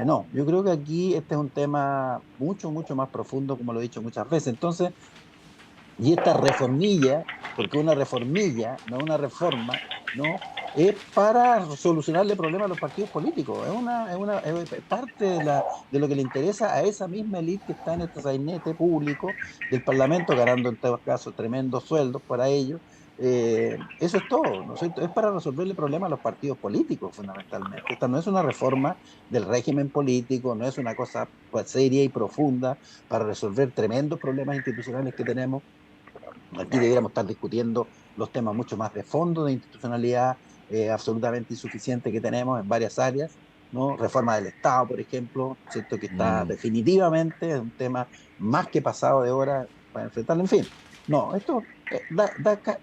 no, yo creo que aquí este es un tema mucho, mucho más profundo, como lo he dicho muchas veces. Entonces, y esta reformilla, porque una reformilla, no una reforma, ¿no?, es para solucionarle problemas a los partidos políticos. Es parte de lo que le interesa a esa misma élite que está en este sainete público del Parlamento, ganando en todos casos tremendos sueldos para ellos. Eso es todo, ¿no es cierto? Es para resolverle problemas a los partidos políticos, fundamentalmente. Esta no es una reforma del régimen político, no es una cosa, pues, seria y profunda para resolver tremendos problemas institucionales que tenemos. Aquí deberíamos estar discutiendo los temas mucho más de fondo, de institucionalidad absolutamente insuficiente que tenemos en varias áreas, ¿no? Reforma del Estado, por ejemplo, ¿cierto?, que está definitivamente, es un tema más que pasado de hora para enfrentarlo. En fin, no, esto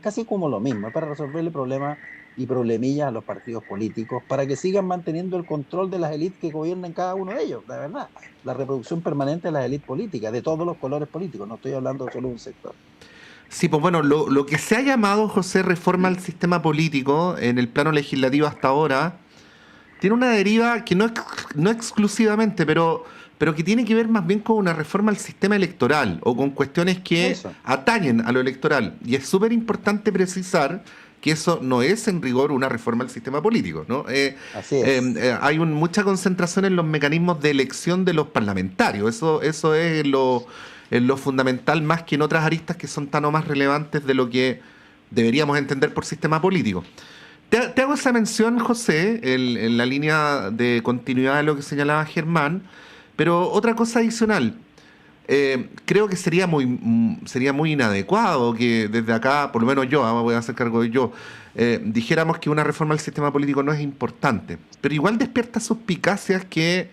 casi como lo mismo, es para resolverle problemas y problemillas a los partidos políticos, para que sigan manteniendo el control de las élites que gobiernan cada uno de ellos, la verdad. La reproducción permanente de las élites políticas, de todos los colores políticos, no estoy hablando solo de un sector. Sí, pues bueno, lo que se ha llamado, José, reforma al sistema político en el plano legislativo hasta ahora, tiene una deriva que no exclusivamente, pero que tiene que ver más bien con una reforma al sistema electoral o con cuestiones que atañen a lo electoral. Y es súper importante precisar que eso no es en rigor una reforma al sistema político, ¿no? Así es. Hay mucha concentración en los mecanismos de elección de los parlamentarios. Eso es lo fundamental, más que en otras aristas que son tan o más relevantes de lo que deberíamos entender por sistema político. Te hago esa mención, José, en la línea de continuidad de lo que señalaba Germán, pero otra cosa adicional. Creo que sería muy inadecuado que desde acá, por lo menos yo, voy a hacer cargo de yo, dijéramos que una reforma al sistema político no es importante, pero igual despierta suspicacias que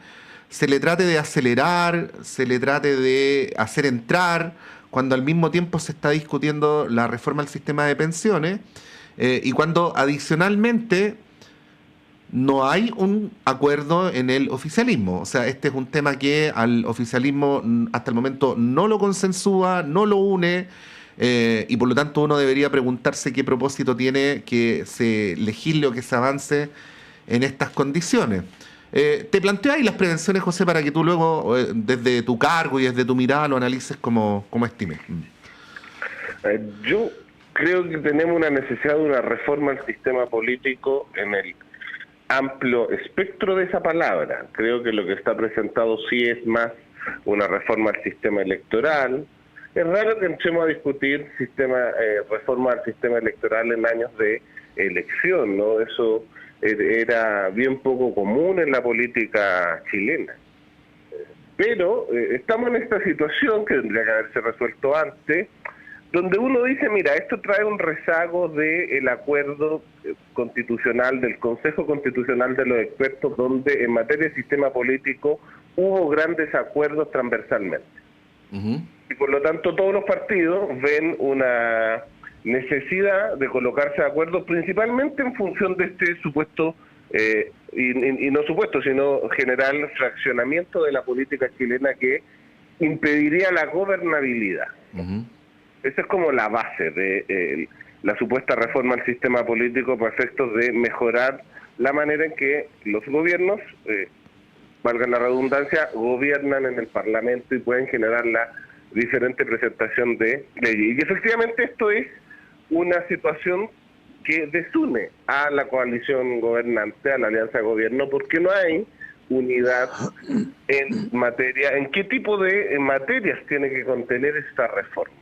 se le trate de acelerar, se le trate de hacer entrar, cuando al mismo tiempo se está discutiendo la reforma al sistema de pensiones, y cuando adicionalmente no hay un acuerdo en el oficialismo. O sea, este es un tema que al oficialismo hasta el momento no lo consensúa, no lo une, y por lo tanto uno debería preguntarse qué propósito tiene que se legisle o que se avance en estas condiciones. Te planteo ahí las prevenciones, José, para que tú luego, desde tu cargo y desde tu mirada, lo analices como estimes. Yo creo que tenemos una necesidad de una reforma al sistema político en el amplio espectro de esa palabra. Creo que lo que está presentado sí es más una reforma al sistema electoral. Es raro que entremos a discutir reforma al sistema electoral en años de elección, ¿no? Eso era bien poco común en la política chilena. Pero estamos en esta situación que tendría que haberse resuelto antes, donde uno dice, mira, esto trae un rezago del acuerdo constitucional, del Consejo Constitucional de los Expertos, donde en materia de sistema político hubo grandes acuerdos transversalmente. Y por lo tanto todos los partidos ven una necesidad de colocarse de acuerdo, principalmente en función de este supuesto, y no supuesto, sino general fraccionamiento de la política chilena que impediría la gobernabilidad. Esa es como la base de la supuesta reforma al sistema político para efectos de mejorar la manera en que los gobiernos, valga la redundancia, gobiernan en el Parlamento y pueden generar la diferente presentación de leyes. Y efectivamente esto es una situación que desune a la coalición gobernante, a la alianza de gobierno, porque no hay unidad en materia, en qué tipo de materias tiene que contener esta reforma.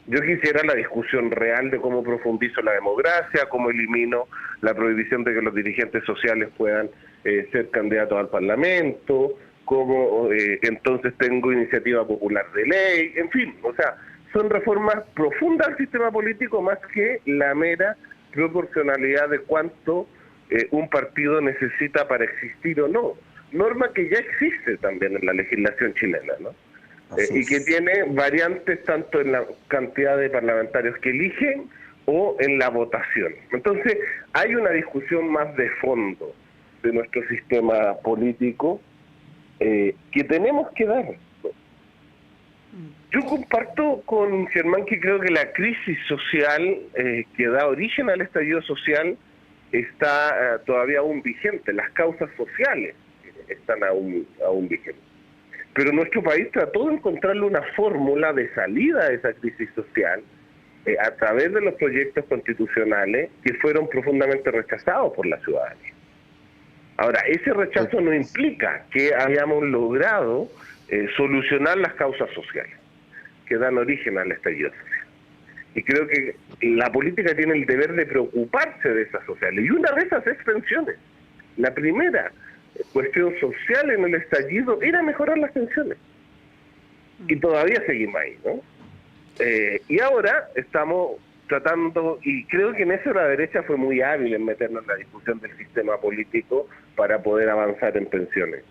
Yo quisiera la discusión real de cómo profundizo la democracia, cómo elimino la prohibición de que los dirigentes sociales puedan ser candidatos al Parlamento, cómo entonces tengo iniciativa popular de ley, en fin, o sea, son reformas profundas al sistema político más que la mera proporcionalidad de cuánto un partido necesita para existir o no. Norma que ya existe también en la legislación chilena, ¿no? Y que tiene variantes tanto en la cantidad de parlamentarios que eligen o en la votación. Entonces, hay una discusión más de fondo de nuestro sistema político que tenemos que dar. Yo comparto con Germán que creo que la crisis social que da origen al estallido social está todavía aún vigente, las causas sociales están aún vigentes. Pero nuestro país trató de encontrarle una fórmula de salida de esa crisis social a través de los proyectos constitucionales que fueron profundamente rechazados por la ciudadanía. Ahora, ese rechazo no implica que hayamos logrado solucionar las causas sociales que dan origen al estallido social. Y creo que la política tiene el deber de preocuparse de esas sociales. Y una de esas es pensiones. La primera cuestión social en el estallido era mejorar las pensiones. Y todavía seguimos ahí, ¿no? Y ahora estamos tratando, y creo que en eso la derecha fue muy hábil en meternos en la discusión del sistema político para poder avanzar en pensiones.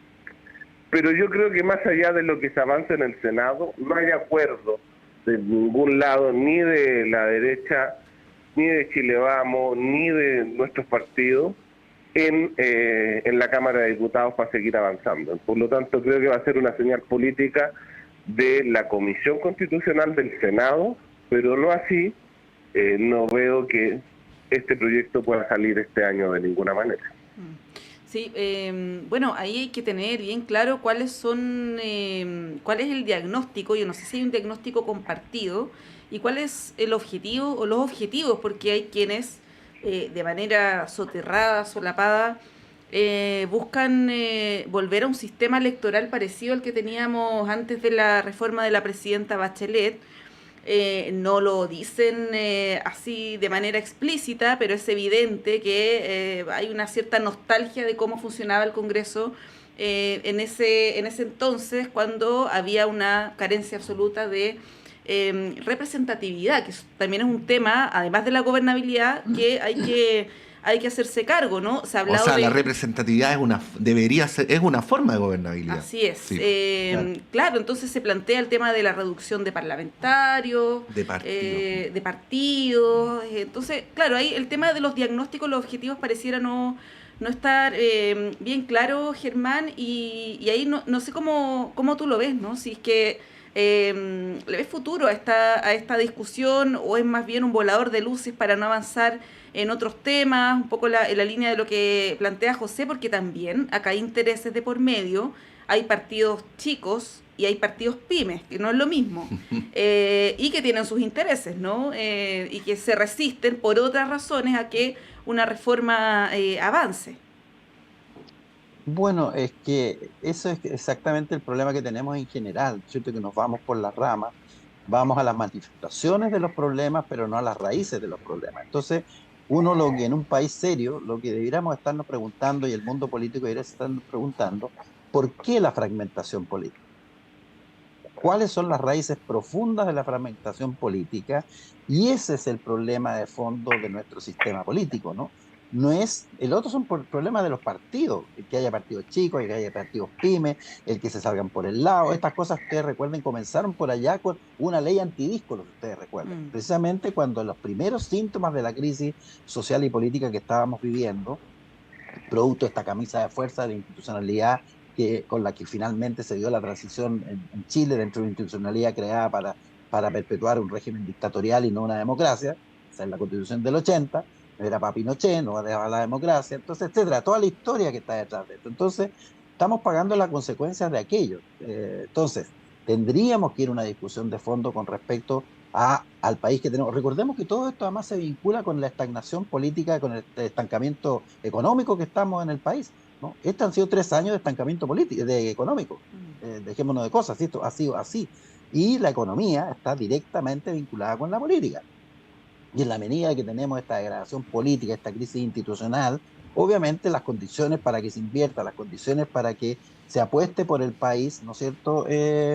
Pero yo creo que más allá de lo que se avanza en el Senado, no hay acuerdo de ningún lado, ni de la derecha, ni de Chile Vamos, ni de nuestros partidos, en la Cámara de Diputados para seguir avanzando. Por lo tanto, creo que va a ser una señal política de la Comisión Constitucional del Senado, pero no así, no veo que este proyecto pueda salir este año de ninguna manera. Sí, bueno, ahí hay que tener bien claro cuál es el diagnóstico. Yo no sé si hay un diagnóstico compartido y cuál es el objetivo o los objetivos, porque hay quienes de manera soterrada, solapada, buscan volver a un sistema electoral parecido al que teníamos antes de la reforma de la presidenta Bachelet. No lo dicen así de manera explícita, pero es evidente que hay una cierta nostalgia de cómo funcionaba el Congreso en ese entonces, cuando había una carencia absoluta de representatividad, que también es un tema, además de la gobernabilidad, que hay que hacerse cargo, ¿no? Se ha hablado la representatividad es una forma de gobernabilidad. Así es. Sí, claro, entonces se plantea el tema de la reducción de parlamentarios, de partidos. Entonces, claro, ahí el tema de los diagnósticos, los objetivos pareciera no estar bien claro, Germán, y ahí no sé cómo tú lo ves, ¿no? Si es que ¿le ves futuro a esta discusión, o es más bien un volador de luces para no avanzar en otros temas, un poco en la línea de lo que plantea José? Porque también acá hay intereses de por medio, hay partidos chicos y hay partidos pymes, que no es lo mismo, y que tienen sus intereses, ¿no? Y que se resisten por otras razones a que una reforma avance. Bueno, es que eso es exactamente el problema que tenemos en general, ¿cierto? Que nos vamos por las ramas, vamos a las manifestaciones de los problemas, pero no a las raíces de los problemas. Entonces, lo que en un país serio, lo que debiéramos estarnos preguntando, y el mundo político debería estarnos preguntando, ¿por qué la fragmentación política? ¿Cuáles son las raíces profundas de la fragmentación política? Y ese es el problema de fondo de nuestro sistema político, ¿no? No es, el otro son problemas de los partidos, el que haya partidos chicos, el que haya partidos pymes, el que se salgan por el lado. Estas cosas, ustedes recuerden, comenzaron por allá con una ley antidisco, ustedes recuerdan, precisamente cuando los primeros síntomas de la crisis social y política que estábamos viviendo, producto de esta camisa de fuerza de institucionalidad con la que finalmente se dio la transición en Chile, dentro de una institucionalidad creada para perpetuar un régimen dictatorial y no una democracia. Esa es la Constitución del 80, era para Pinochet, no era la democracia, entonces, etcétera, toda la historia que está detrás de esto. Entonces, estamos pagando las consecuencias de aquello. Entonces, tendríamos que ir a una discusión de fondo con respecto al país que tenemos. Recordemos que todo esto además se vincula con la estagnación política, con el estancamiento económico que estamos en el país, ¿no? Estos han sido 3 años de estancamiento político, económico. Dejémonos de cosas, esto ha sido así. Y la economía está directamente vinculada con la política. Y en la medida que tenemos esta degradación política, esta crisis institucional, obviamente las condiciones para que se invierta, las condiciones para que se apueste por el país, ¿no es cierto?,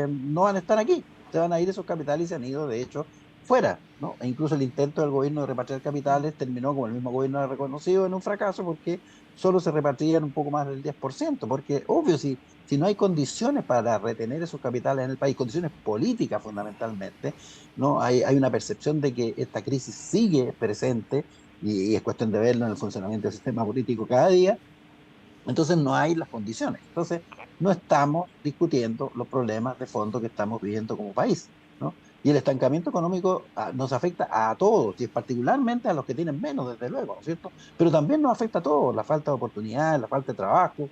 no van a estar aquí. Se van a ir esos capitales y se han ido, de hecho, fuera, ¿no? E incluso el intento del gobierno de repatriar capitales terminó, como el mismo gobierno ha reconocido, en un fracaso, porque solo se repatrian un poco más del 10%, porque obvio, si no hay condiciones para retener esos capitales en el país, condiciones políticas fundamentalmente, ¿no? Hay una percepción de que esta crisis sigue presente, y es cuestión de verlo en el funcionamiento del sistema político cada día. Entonces no hay las condiciones. Entonces no estamos discutiendo los problemas de fondo que estamos viviendo como país, ¿no? Y el estancamiento económico nos afecta a todos, y particularmente a los que tienen menos, desde luego, ¿no es cierto? Pero también nos afecta a todos, la falta de oportunidades, la falta de trabajo,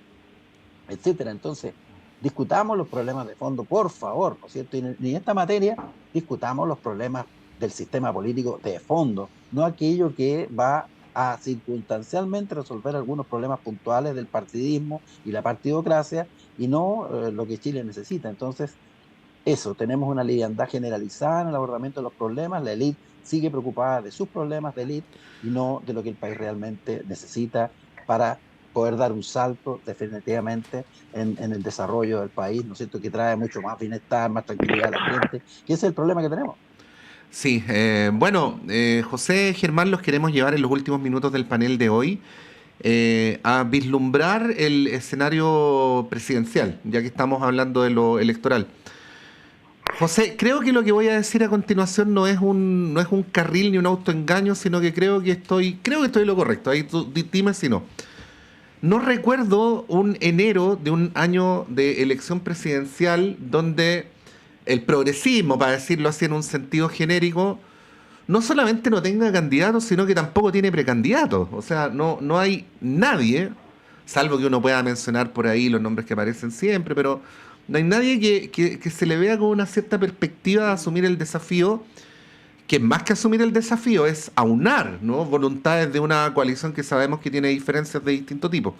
etcétera. Entonces, discutamos los problemas de fondo, por favor, ¿no es cierto? Y en esta materia discutamos los problemas del sistema político de fondo, no aquello que va a circunstancialmente resolver algunos problemas puntuales del partidismo y la partidocracia, y no lo que Chile necesita. Entonces, eso, tenemos una liviandad generalizada en el abordamiento de los problemas, la élite sigue preocupada de sus problemas de élite y no de lo que el país realmente necesita para poder dar un salto definitivamente en el desarrollo del país, ¿no es cierto?, que trae mucho más bienestar, más tranquilidad a la gente, y ese es el problema que tenemos. Sí, José, Germán, los queremos llevar en los últimos minutos del panel de hoy a vislumbrar el escenario presidencial, ya que estamos hablando de lo electoral. José, creo que lo que voy a decir a continuación no es un carril ni un autoengaño, sino que creo que estoy en lo correcto. Ahí tú dime si no. No recuerdo un enero de un año de elección presidencial donde el progresismo, para decirlo así en un sentido genérico, no solamente no tenga candidatos, sino que tampoco tiene precandidatos. O sea, no hay nadie, salvo que uno pueda mencionar por ahí los nombres que aparecen siempre, pero no hay nadie que se le vea con una cierta perspectiva de asumir el desafío, que más que asumir el desafío es aunar, ¿no?, voluntades de una coalición que sabemos que tiene diferencias de distinto tipo.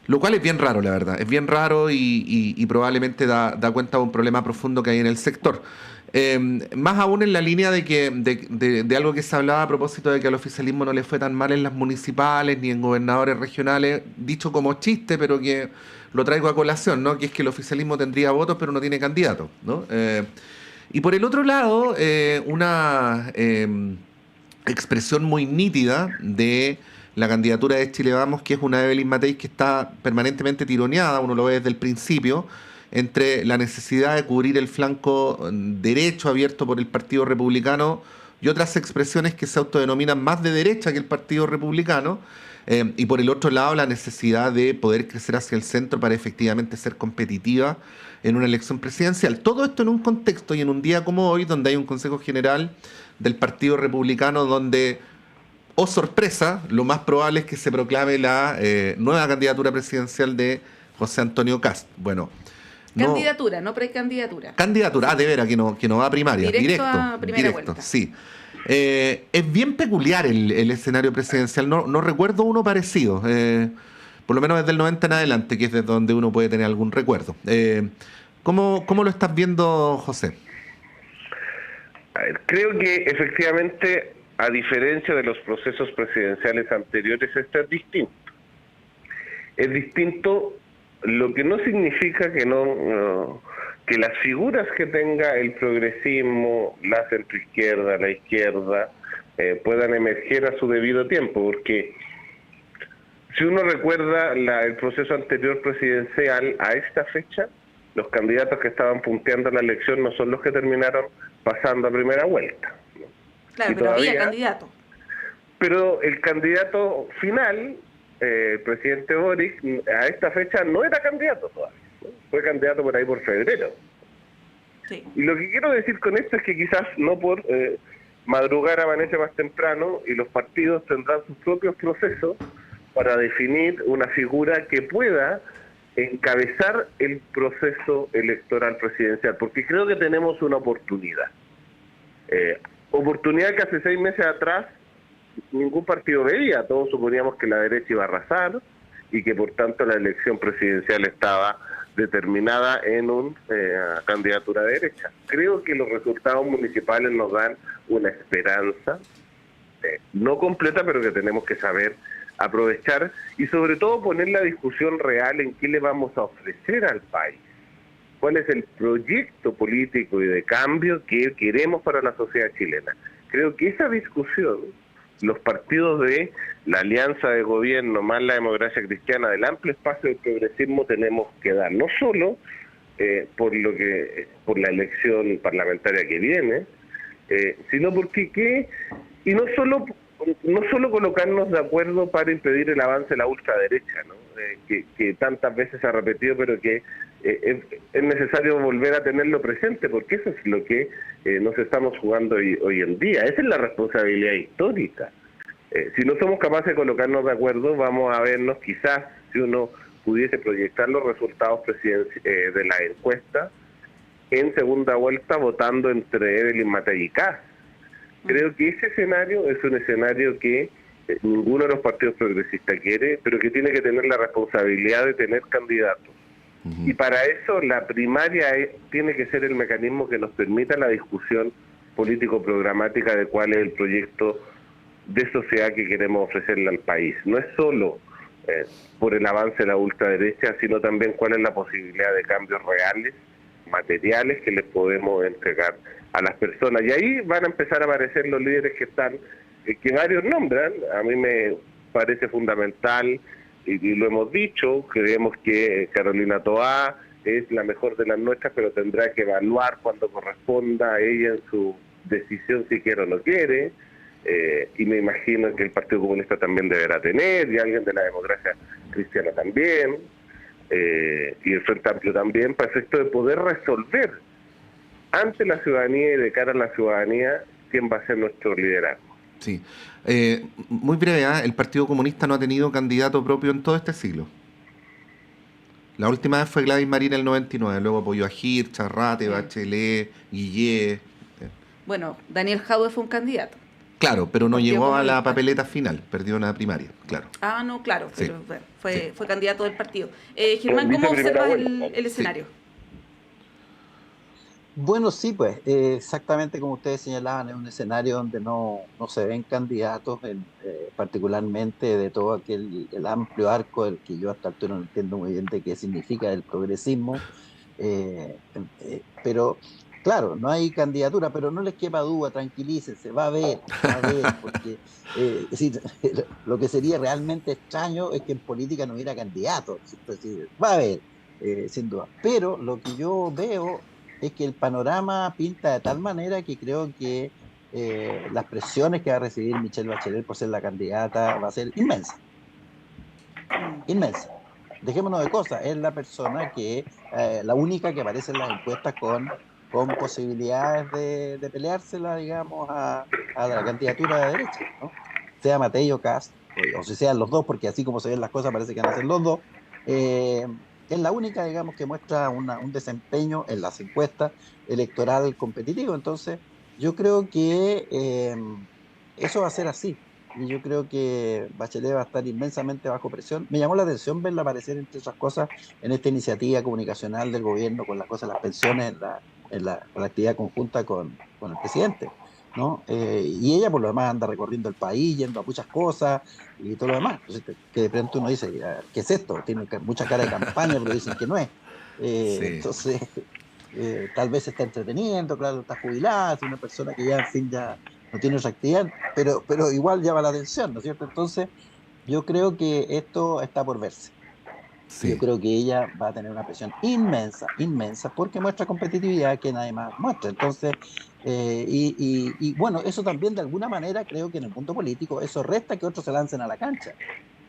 Lo cual es bien raro, la verdad. Es bien raro y probablemente da cuenta de un problema profundo que hay en el sector. Más aún en la línea de algo que se hablaba a propósito de que al oficialismo no le fue tan mal en las municipales ni en gobernadores regionales, dicho como chiste, pero que lo traigo a colación, ¿no?, que es que el oficialismo tendría votos pero no tiene candidatos, ¿no? Y por el otro lado, una expresión muy nítida de la candidatura de Chile Vamos, que es una Evelyn Matei que está permanentemente tironeada, uno lo ve desde el principio, entre la necesidad de cubrir el flanco derecho abierto por el Partido Republicano y otras expresiones que se autodenominan más de derecha que el Partido Republicano, y por el otro lado la necesidad de poder crecer hacia el centro para efectivamente ser competitiva en una elección presidencial. Todo esto en un contexto y en un día como hoy, donde hay un Consejo General del Partido Republicano donde, oh sorpresa, lo más probable es que se proclame la nueva candidatura presidencial de José Antonio Kast. Bueno, candidatura, no precandidatura. Candidatura, de veras, que no va a primaria. Directo a primera vuelta. Sí. Es bien peculiar el escenario presidencial. No recuerdo uno parecido. Por lo menos desde el 90 en adelante, que es desde donde uno puede tener algún recuerdo. ¿Cómo lo estás viendo, José? A ver, creo que efectivamente, a diferencia de los procesos presidenciales anteriores, este es distinto. Es distinto, lo que no significa que que las figuras que tenga el progresismo, la centroizquierda, la izquierda, puedan emerger a su debido tiempo, porque si uno recuerda el proceso anterior presidencial, a esta fecha, los candidatos que estaban punteando la elección no son los que terminaron pasando a primera vuelta, ¿no? Claro, pero había candidato. Pero el candidato final, el presidente Boric, a esta fecha no era candidato todavía, ¿no? Fue candidato por ahí por febrero. Sí. Y lo que quiero decir con esto es que quizás no por madrugar amanece más temprano, y los partidos tendrán sus propios procesos para definir una figura que pueda encabezar el proceso electoral presidencial, porque creo que tenemos una oportunidad. Oportunidad que hace 6 meses atrás ningún partido veía. Todos suponíamos que la derecha iba a arrasar y que por tanto la elección presidencial estaba determinada en una candidatura de derecha. Creo que los resultados municipales nos dan una esperanza, no completa, pero que tenemos que saber aprovechar, y sobre todo poner la discusión real en qué le vamos a ofrecer al país, cuál es el proyecto político y de cambio que queremos para la sociedad chilena. Creo que esa discusión, los partidos de la alianza de gobierno más la democracia cristiana, del amplio espacio del progresismo, tenemos que dar, no solo por la elección parlamentaria que viene, sino porque y no solo no solo colocarnos de acuerdo para impedir el avance de la ultraderecha, ¿no? Que tantas veces se ha repetido, pero que es necesario volver a tenerlo presente, porque eso es lo que nos estamos jugando hoy en día. Esa es la responsabilidad histórica. Si no somos capaces de colocarnos de acuerdo, vamos a vernos quizás, si uno pudiese proyectar los resultados de la encuesta, en segunda vuelta votando entre Evelyn Matei y Kast. Creo que ese escenario es un escenario que ninguno de los partidos progresistas quiere, pero que tiene que tener la responsabilidad de tener candidatos. Y para eso la primaria tiene que ser el mecanismo que nos permita la discusión político-programática de cuál es el proyecto de sociedad que queremos ofrecerle al país. No es solo por el avance de la ultraderecha, sino también cuál es la posibilidad de cambios reales, materiales, que les podemos entregar a las personas. Y ahí van a empezar a aparecer los líderes que están, que varios nombran. A mí me parece fundamental, y lo hemos dicho, creemos que Carolina Toá es la mejor de las nuestras, pero tendrá que evaluar cuando corresponda a ella en su decisión si quiere o no quiere. Y me imagino que el Partido Comunista también deberá tener, y alguien de la democracia cristiana también, y el Frente Amplio también, para efecto de poder resolver ante la ciudadanía y de cara a la ciudadanía quién va a ser nuestro liderazgo. Sí. Muy breve, el Partido Comunista no ha tenido candidato propio en todo este siglo. La última vez fue Gladys Marín en el 99, luego apoyó a Hirsch, Arrate, Bachelet, Guillé. Bueno, Daniel Jadue fue un candidato. Claro, pero no Partido llegó a la Comunista. papeleta final, perdió una primaria, claro. Ah, no, claro, Sí. pero bueno, fue candidato del partido. Germán, ¿cómo observas el escenario? Bueno, sí, pues, exactamente como ustedes señalaban, es un escenario donde no se ven candidatos, particularmente de todo el amplio arco del que yo hasta ahora no entiendo muy bien de qué significa el progresismo, pero claro, no hay candidatura, pero no les quepa duda, tranquilícense, va a haber, porque es decir, lo que sería realmente extraño es que en política no hubiera candidatos, es decir, va a haber, sin duda, pero lo que yo veo es que el panorama pinta de tal manera que creo que las presiones que va a recibir Michelle Bachelet por ser la candidata va a ser inmensa. Inmensa. Dejémonos de cosas, es la persona que, la única que aparece en las encuestas con posibilidades de peleársela, digamos, a la candidatura de derecha, ¿no? Sea Matei o Kast, o si sean los dos, porque así como se ven las cosas parece que van a ser los dos. Es la única, digamos, que muestra un desempeño en las encuestas electoral competitivo. Entonces, yo creo que eso va a ser así. Y yo creo que Bachelet va a estar inmensamente bajo presión. Me llamó la atención verla aparecer, entre otras cosas, en esta iniciativa comunicacional del gobierno con las cosas de las pensiones, en la actividad conjunta con el presidente, ¿no? Y ella por lo demás anda recorriendo el país, yendo a muchas cosas y todo lo demás. Entonces, que de pronto uno dice, ¿qué es esto? Tiene mucha cara de campaña, pero dicen que no es. Sí. Entonces, tal vez se está entreteniendo, claro, está jubilada, es una persona que ya, en fin, ya no tiene otra actividad, pero igual llama la atención, ¿no es cierto? Entonces, yo creo que esto está por verse. Sí. Yo creo que ella va a tener una presión inmensa, porque muestra competitividad que nadie más muestra. Entonces, y bueno, eso también de alguna manera creo que en el mundo político eso resta que otros se lancen a la cancha,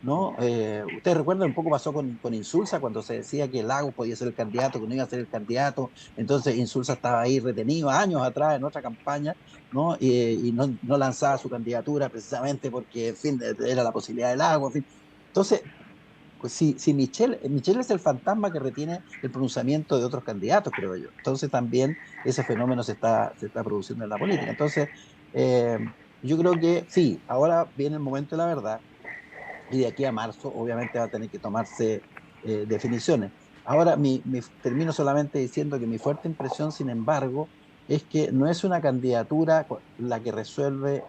¿no? Ustedes recuerdan, un poco pasó con Insulza cuando se decía que Lagos podía ser el candidato, que no iba a ser el candidato, entonces Insulza estaba ahí retenido años atrás en otra campaña, ¿no? Y no lanzaba su candidatura precisamente porque, en fin, era la posibilidad de Lagos, en fin. Entonces, pues si Michelle es el fantasma que retiene el pronunciamiento de otros candidatos, creo yo. Entonces también ese fenómeno se está produciendo en la política. Entonces, yo creo que sí, ahora viene el momento de la verdad, y de aquí a marzo obviamente va a tener que tomarse definiciones. Ahora termino solamente diciendo que mi fuerte impresión, sin embargo, es que no es una candidatura la que resuelve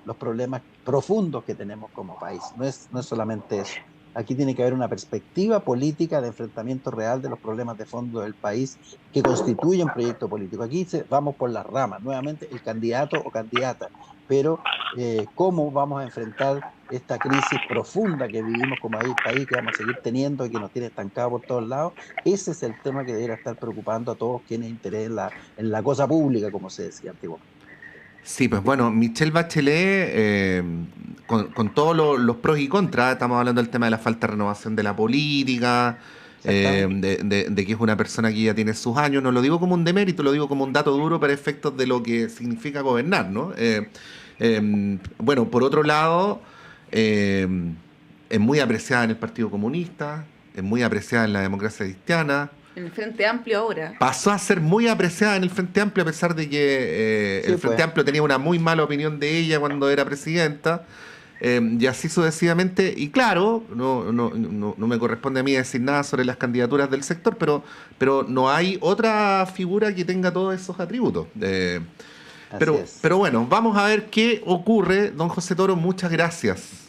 los problemas profundos que tenemos como país. No es solamente eso. Aquí tiene que haber una perspectiva política de enfrentamiento real de los problemas de fondo del país que constituye un proyecto político. Aquí vamos por las ramas, nuevamente el candidato o candidata, pero cómo vamos a enfrentar esta crisis profunda que vivimos como país, que vamos a seguir teniendo y que nos tiene estancados por todos lados. Ese es el tema que debería estar preocupando a todos quienes interés en la cosa pública, como se decía antiguamente. Sí, pues bueno, Michelle Bachelet, con todos los pros y contras, estamos hablando del tema de la falta de renovación de la política, de que es una persona que ya tiene sus años, no lo digo como un demérito, lo digo como un dato duro para efectos de lo que significa gobernar, ¿no? Bueno, por otro lado, es muy apreciada en el Partido Comunista, es muy apreciada en la democracia cristiana. En el Frente Amplio ahora. Pasó a ser muy apreciada en el Frente Amplio, a pesar de que el Frente Amplio tenía una muy mala opinión de ella cuando era presidenta, y así sucesivamente. Y claro, no me corresponde a mí decir nada sobre las candidaturas del sector, pero no hay otra figura que tenga todos esos atributos. Pero bueno, vamos a ver qué ocurre. Don José Toro, muchas gracias.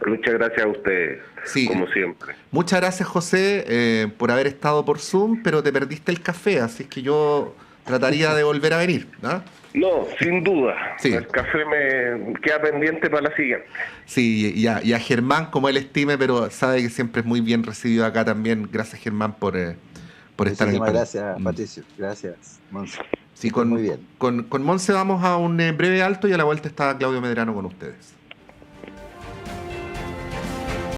Muchas gracias a ustedes, como siempre. Muchas gracias, José, por haber estado por Zoom, pero te perdiste el café, así es que yo trataría de volver a venir, ¿no? No, sin duda. Sí. El café me queda pendiente para la siguiente. Sí, y a Germán, como él estime, pero sabe que siempre es muy bien recibido acá también. Gracias, Germán, por estar en el panel. Gracias, Patricio. Gracias, Monse. Sí, muy bien. Con Monse vamos a un breve alto y a la vuelta está Claudio Medrano con ustedes.